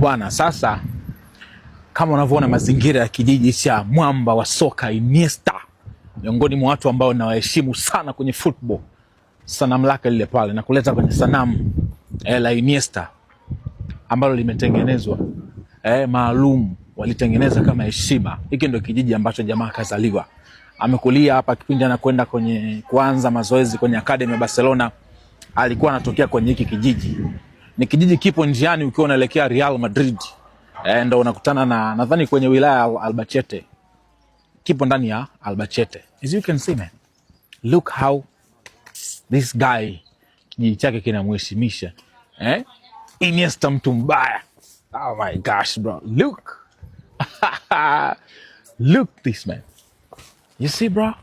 Bwana, sasa kama unavyoona mazingira ya kijiji cha mwamba wa soka Iniesta, miongoni mwa watu ambao nawaheshimu sana kwenye football, sanamu lake lile pale na kuleta kwenye sanamu la Iniesta ambalo limetengenezwa maalum, walitengeneza kama heshima. Hiki ndio kijiji ambacho jamaa kazaliwa. Amekulia hapa kipindi anakwenda kwenye kuanza mazoezi kwenye academy ya Barcelona, alikuwa anatokea kwenye hiki kijiji. Ni kijiji kipo njiani ukiwa unaelekea Real Madrid. Ndo unakutana na nadhani kwenye wilaya ya Albacete. Kipo ndani ya Albacete. As you can see, man. Look how this guy kijiji chake kinamheshimisha. Iniesta mtu mbaya. Oh my gosh, bro. Look. Look this, man. You see, bro?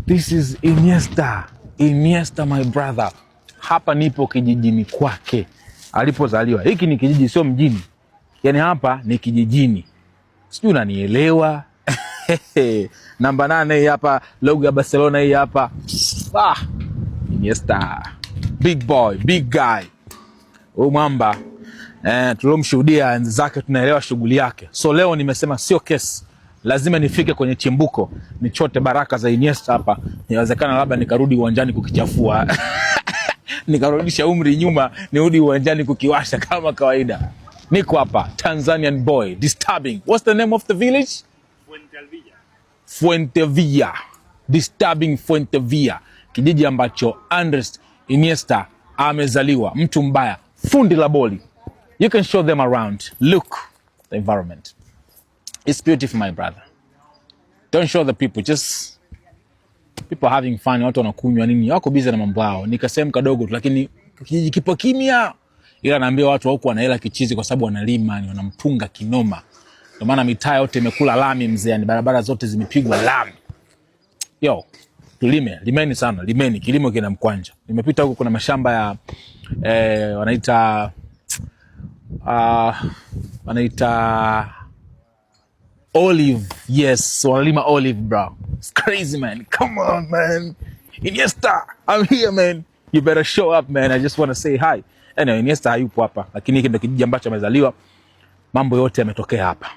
This is Iniesta. Iniesta, my brother. Hapa nipo kijijini kwake alipozaliwa. Hiki ni kijiji, sio mjini. Yani hapa ni kijijini. Sijui unanielewa? Namba 8 hii hapa, logo ya Barcelona hii hapa. Iniesta. Big boy, big guy. Huyu mwamba tulomshuhudia enzi zake, tunaelewa shughuli yake. So leo nimesema sio kesi, lazima nifike kwenye chimbuko, nichote baraka za Iniesta hapa. Inawezekana labda nikarudi uwanjani kukichafua. Nikarudisha umri nyuma, nirudi uwanjani kukiwasha kama kawaida. Niko hapa, Tanzanian boy, disturbing. What's the name of the village? Fuentevilla. Fuentevilla. Disturbing Fuentevilla. Kijiji ambacho Andres Iniesta amezaliwa. Mtu mbaya, fundi la boli. You can show them around. Look, the environment. It's beautiful, my brother. Don't show the people, just people having fun. Watu wanakunywa nini, wako busy na mambo yao. Nikasema kadogo tu, lakini kijiji kipo kimya. Ila naambia watu huko wanahela kichizi kwa sababu wanalima, ni wanampunga kinoma. Ndio maana mitaa yote imekula lami mzee, yani barabara zote zimepigwa lami. Yo, tulime, limeni sana, limeni, kilimo kina mkwanja. Nimepita huko, kuna mashamba ya wanaita olive. Yes, wanalima olive, bro. It's crazy, man. Come on, man. Iniesta, I'm here, man. You better show up, man. I just want to say hi. Anyway, Iniesta hayupo hapa, lakini hiki ndio kijiji ambacho amezaliwa. Mambo yote yametokea hapa.